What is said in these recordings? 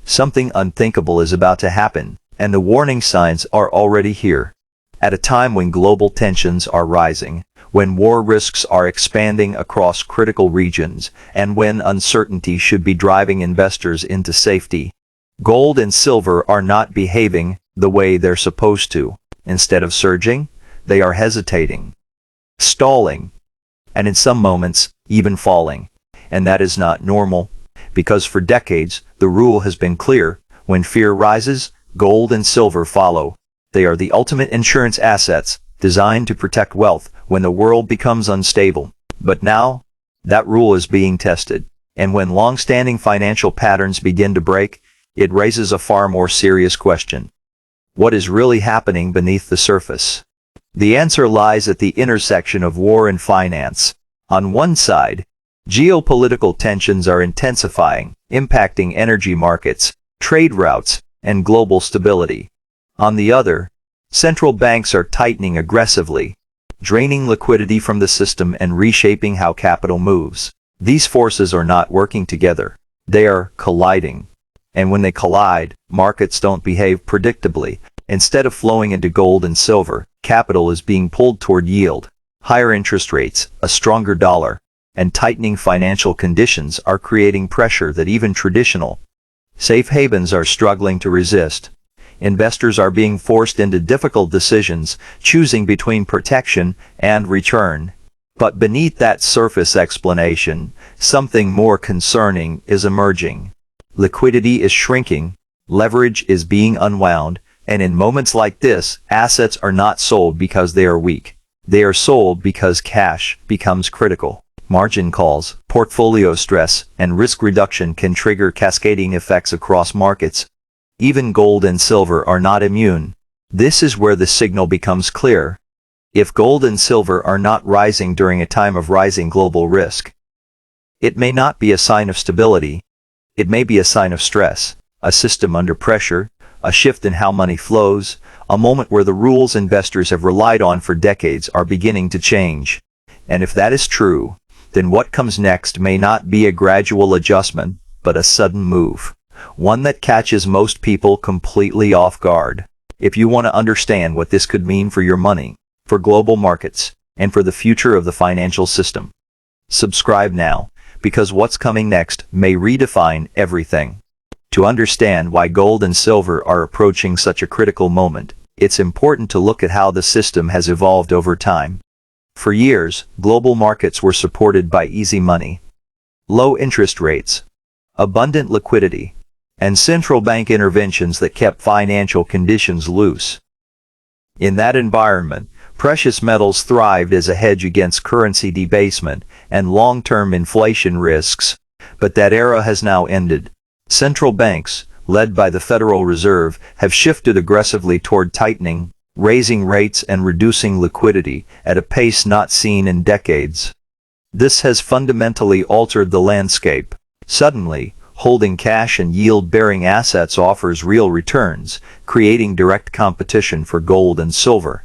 Something unthinkable is about to happen, and the warning signs are already here. At a time when global tensions are rising, when war risks are expanding across critical regions, and when uncertainty should be driving investors into safety, gold and silver are not behaving the way they're supposed to. Instead of surging, they are hesitating, stalling, and in some moments, even falling. And that is not normal, because for decades, the rule has been clear: when fear rises, gold and silver follow. They are the ultimate insurance assets, designed to protect wealth when the world becomes unstable. But now, that rule is being tested, and when long-standing financial patterns begin to break, it raises a far more serious question. What is really happening beneath the surface? The answer lies at the intersection of war and finance. On one side, geopolitical tensions are intensifying, impacting energy markets, trade routes, and global stability. On the other, central banks are tightening aggressively, draining liquidity from the system and reshaping how capital moves. These forces are not working together. They are colliding. And when they collide, markets don't behave predictably. Instead of flowing into gold and silver, capital is being pulled toward yield. Higher interest rates, a stronger dollar, and tightening financial conditions are creating pressure that even traditional safe havens are struggling to resist. Investors are being forced into difficult decisions, choosing between protection and return. But beneath that surface explanation, something more concerning is emerging. Liquidity is shrinking, leverage is being unwound, and in moments like this, assets are not sold because they are weak. They are sold because cash becomes critical. Margin calls, portfolio stress, and risk reduction can trigger cascading effects across markets. Even gold and silver are not immune. This is where the signal becomes clear. If gold and silver are not rising during a time of rising global risk, it may not be a sign of stability. It may be a sign of stress, a system under pressure, a shift in how money flows, a moment where the rules investors have relied on for decades are beginning to change. And if that is true, then what comes next may not be a gradual adjustment, but a sudden move. One that catches most people completely off guard. If you want to understand what this could mean for your money, for global markets, and for the future of the financial system, subscribe now, because what's coming next may redefine everything. To understand why gold and silver are approaching such a critical moment, it's important to look at how the system has evolved over time. For years, global markets were supported by easy money, low interest rates, abundant liquidity, and central bank interventions that kept financial conditions loose. In that environment, precious metals thrived as a hedge against currency debasement and long-term inflation risks, but that era has now ended. Central banks, led by the Federal Reserve, have shifted aggressively toward tightening, raising rates and reducing liquidity at a pace not seen in decades. This has fundamentally altered the landscape. Suddenly, holding cash and yield-bearing assets offers real returns, creating direct competition for gold and silver.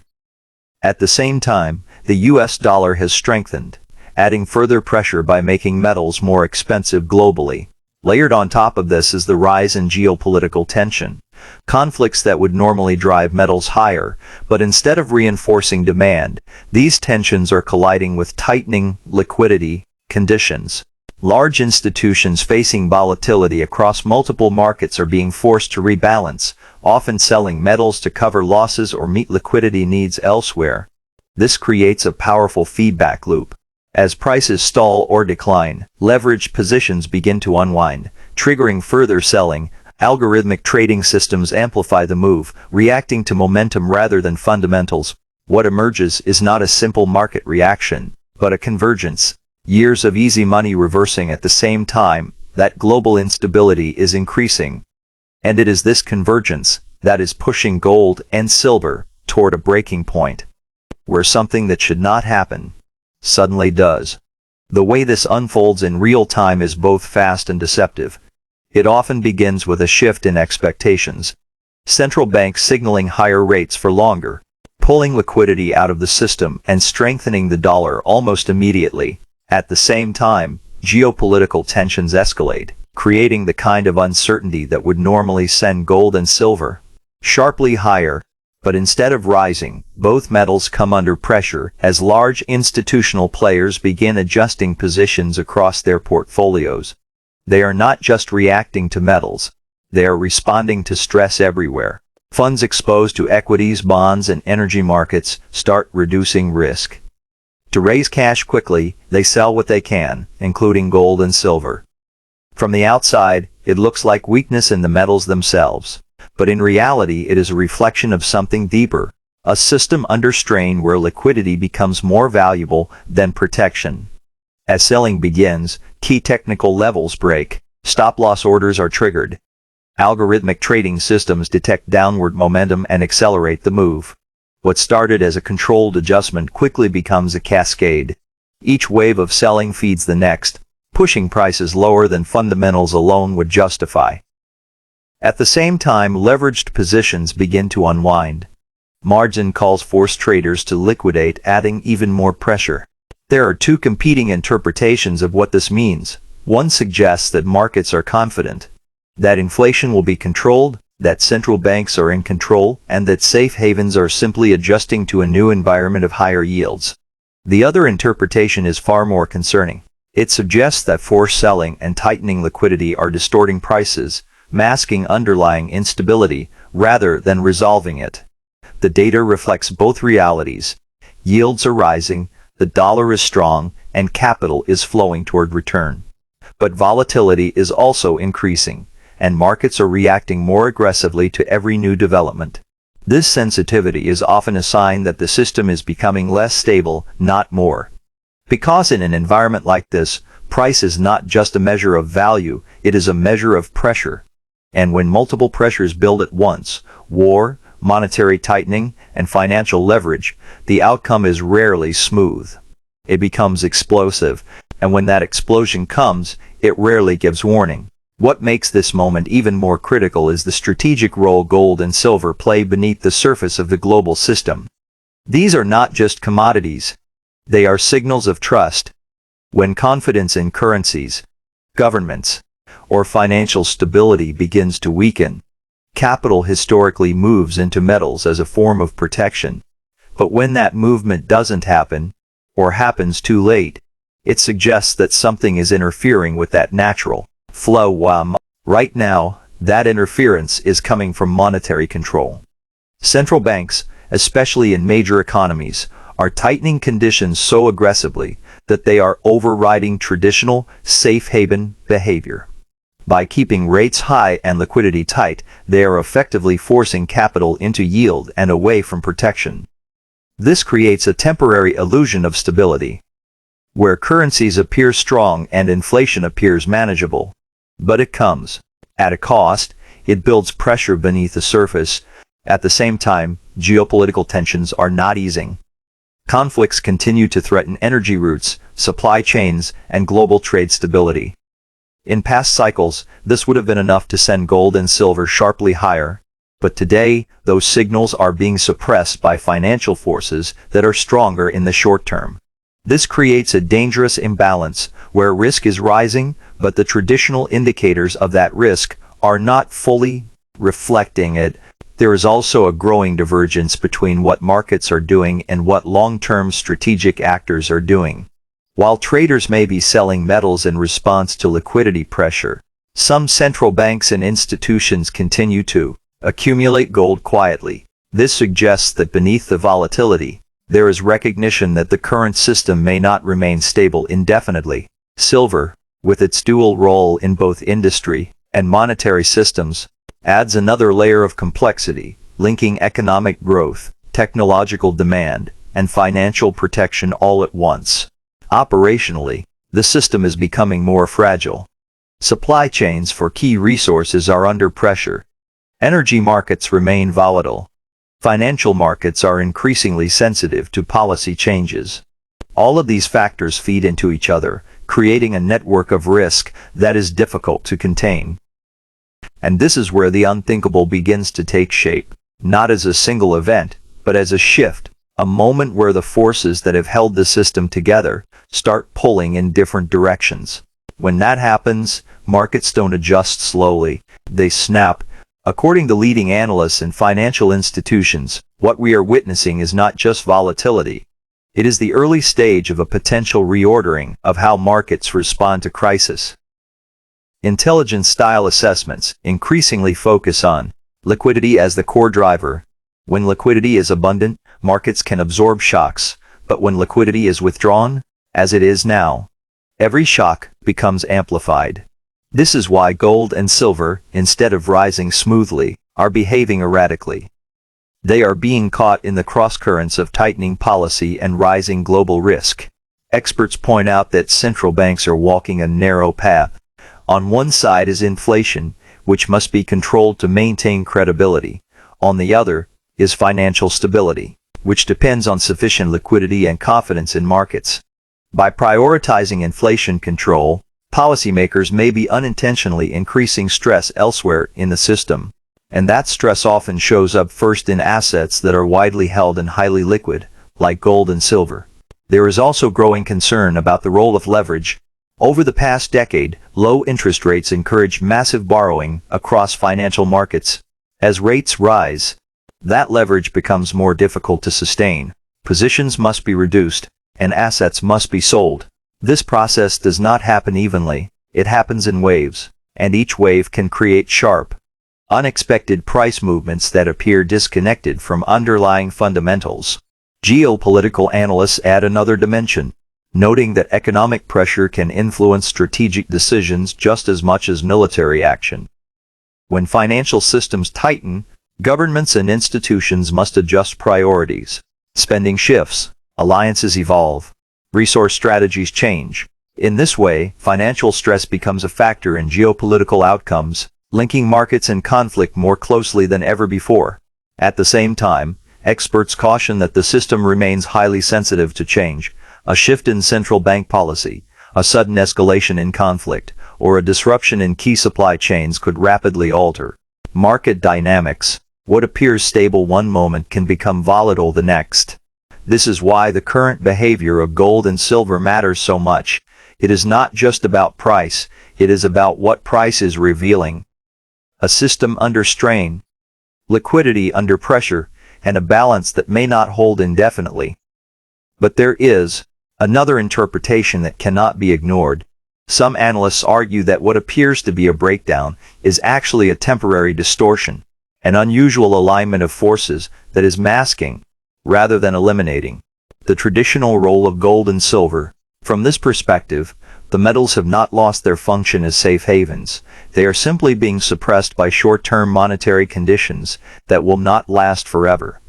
At the same time, the US dollar has strengthened, adding further pressure by making metals more expensive globally. Layered on top of this is the rise in geopolitical tension. Conflicts that would normally drive metals higher, but instead of reinforcing demand, these tensions are colliding with tightening liquidity conditions. Large institutions facing volatility across multiple markets are being forced to rebalance, often selling metals to cover losses or meet liquidity needs elsewhere. This creates a powerful feedback loop. As prices stall or decline, leveraged positions begin to unwind, triggering further selling. Algorithmic trading systems amplify the move, reacting to momentum rather than fundamentals. What emerges is not a simple market reaction, but a convergence. Years of easy money reversing at the same time that global instability is increasing. And it is this convergence that is pushing gold and silver toward a breaking point, where something that should not happen suddenly does. The way this unfolds in real time is both fast and deceptive. It often begins with a shift in expectations. Central banks signaling higher rates for longer, pulling liquidity out of the system and strengthening the dollar almost immediately. At the same time, geopolitical tensions escalate, creating the kind of uncertainty that would normally send gold and silver sharply higher. But instead of rising, both metals come under pressure as large institutional players begin adjusting positions across their portfolios. They are not just reacting to metals, they are responding to stress everywhere. Funds exposed to equities, bonds, and energy markets start reducing risk. To raise cash quickly, they sell what they can, including gold and silver. From the outside, it looks like weakness in the metals themselves. But in reality it is a reflection of something deeper, a system under strain where liquidity becomes more valuable than protection. As selling begins, key technical levels break, stop-loss orders are triggered. Algorithmic trading systems detect downward momentum and accelerate the move. What started as a controlled adjustment quickly becomes a cascade. Each wave of selling feeds the next, pushing prices lower than fundamentals alone would justify. At the same time, leveraged positions begin to unwind. Margin calls force traders to liquidate, adding even more pressure. There are two competing interpretations of what this means. One suggests that markets are confident, that inflation will be controlled, that central banks are in control, and that safe havens are simply adjusting to a new environment of higher yields. The other interpretation is far more concerning. It suggests that forced selling and tightening liquidity are distorting prices, masking underlying instability rather than resolving it. The data reflects both realities. Yields are rising, the dollar is strong, and capital is flowing toward return. But volatility is also increasing, and markets are reacting more aggressively to every new development. This sensitivity is often a sign that the system is becoming less stable, not more. Because in an environment like this, price is not just a measure of value, it is a measure of pressure. And when multiple pressures build at once, war, monetary tightening, and financial leverage, the outcome is rarely smooth. It becomes explosive, and when that explosion comes, it rarely gives warning. What makes this moment even more critical is the strategic role gold and silver play beneath the surface of the global system. These are not just commodities. They are signals of trust. When confidence in currencies, governments, or financial stability begins to weaken, capital historically moves into metals as a form of protection. But when that movement doesn't happen, or happens too late, it suggests that something is interfering with that natural flow. Right now, that interference is coming from monetary control. Central banks, especially in major economies, are tightening conditions so aggressively that they are overriding traditional safe haven behavior. By keeping rates high and liquidity tight, they are effectively forcing capital into yield and away from protection. This creates a temporary illusion of stability, where currencies appear strong and inflation appears manageable. But it comes at a cost. It builds pressure beneath the surface. At the same time, geopolitical tensions are not easing. Conflicts continue to threaten energy routes, supply chains, and global trade stability. In past cycles, this would have been enough to send gold and silver sharply higher, but today, those signals are being suppressed by financial forces that are stronger in the short term. This creates a dangerous imbalance, where risk is rising, but the traditional indicators of that risk are not fully reflecting it. There is also a growing divergence between what markets are doing and what long-term strategic actors are doing. While traders may be selling metals in response to liquidity pressure, some central banks and institutions continue to accumulate gold quietly. This suggests that beneath the volatility, there is recognition that the current system may not remain stable indefinitely. Silver, with its dual role in both industry and monetary systems, adds another layer of complexity, linking economic growth, technological demand, and financial protection all at once. Operationally, the system is becoming more fragile. Supply chains for key resources are under pressure. Energy markets remain volatile. Financial markets are increasingly sensitive to policy changes. All of these factors feed into each other, creating a network of risk that is difficult to contain. And this is where the unthinkable begins to take shape, not as a single event, but as a shift, a moment where the forces that have held the system together start pulling in different directions. When that happens, markets don't adjust slowly, they snap. According to leading analysts and financial institutions, what we are witnessing is not just volatility. It is the early stage of a potential reordering of how markets respond to crisis. Intelligence-style assessments increasingly focus on liquidity as the core driver. When liquidity is abundant, markets can absorb shocks, but when liquidity is withdrawn, as it is now, every shock becomes amplified. This is why gold and silver, instead of rising smoothly, are behaving erratically. They are being caught in the crosscurrents of tightening policy and rising global risk. Experts point out that central banks are walking a narrow path. On one side is inflation, which must be controlled to maintain credibility. On the other is financial stability, which depends on sufficient liquidity and confidence in markets. By prioritizing inflation control, policymakers may be unintentionally increasing stress elsewhere in the system, and that stress often shows up first in assets that are widely held and highly liquid, like gold and silver. There is also growing concern about the role of leverage. Over the past decade, low interest rates encouraged massive borrowing across financial markets. As rates rise, that leverage becomes more difficult to sustain. Positions must be reduced, and assets must be sold. This process does not happen evenly, it happens in waves, and each wave can create sharp, unexpected price movements that appear disconnected from underlying fundamentals. Geopolitical analysts add another dimension, noting that economic pressure can influence strategic decisions just as much as military action. When financial systems tighten, governments and institutions must adjust priorities. Spending shifts, alliances evolve, resource strategies change. In this way, financial stress becomes a factor in geopolitical outcomes, linking markets and conflict more closely than ever before. At the same time, experts caution that the system remains highly sensitive to change. A shift in central bank policy, a sudden escalation in conflict, or a disruption in key supply chains could rapidly alter market dynamics. What appears stable one moment can become volatile the next. This is why the current behavior of gold and silver matters so much. It is not just about price, it is about what price is revealing. A system under strain, liquidity under pressure, and a balance that may not hold indefinitely. But there is another interpretation that cannot be ignored. Some analysts argue that what appears to be a breakdown is actually a temporary distortion, an unusual alignment of forces that is masking, rather than eliminating, the traditional role of gold and silver. From this perspective, the metals have not lost their function as safe havens. They are simply being suppressed by short-term monetary conditions that will not last forever.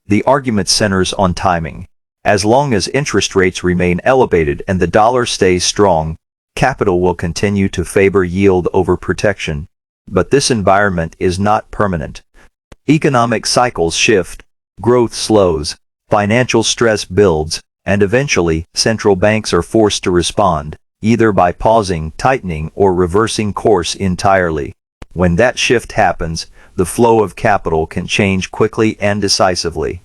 The argument centers on timing. As long as interest rates remain elevated and the dollar stays strong, capital will continue to favor yield over protection. But this environment is not permanent. Economic cycles shift, growth slows, financial stress builds, and eventually, central banks are forced to respond, either by pausing, tightening, or reversing course entirely. When that shift happens, the flow of capital can change quickly and decisively.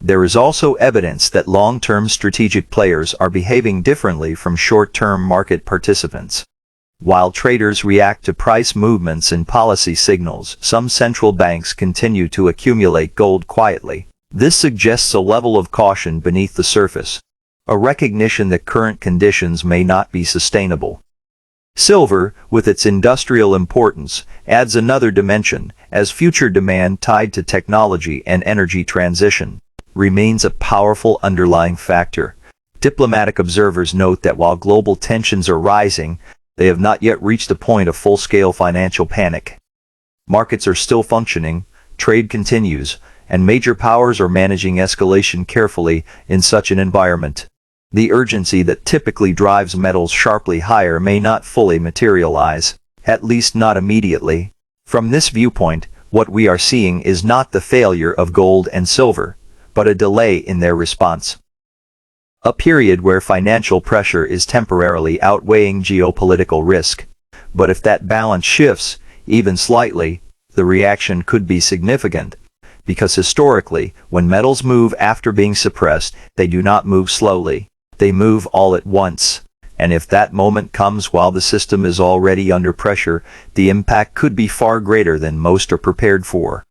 There is also evidence that long-term strategic players are behaving differently from short-term market participants. While traders react to price movements and policy signals, some central banks continue to accumulate gold quietly. This suggests a level of caution beneath the surface, a recognition that current conditions may not be sustainable. Silver, with its industrial importance, adds another dimension, as future demand tied to technology and energy transition remains a powerful underlying factor. Diplomatic observers note that while global tensions are rising, they have not yet reached a point of full-scale financial panic. Markets are still functioning, trade continues, and major powers are managing escalation carefully in such an environment. The urgency that typically drives metals sharply higher may not fully materialize, at least not immediately. From this viewpoint, what we are seeing is not the failure of gold and silver, but a delay in their response. A period where financial pressure is temporarily outweighing geopolitical risk. But if that balance shifts, even slightly, the reaction could be significant. Because historically, when metals move after being suppressed, they do not move slowly. They move all at once. And if that moment comes while the system is already under pressure, the impact could be far greater than most are prepared for.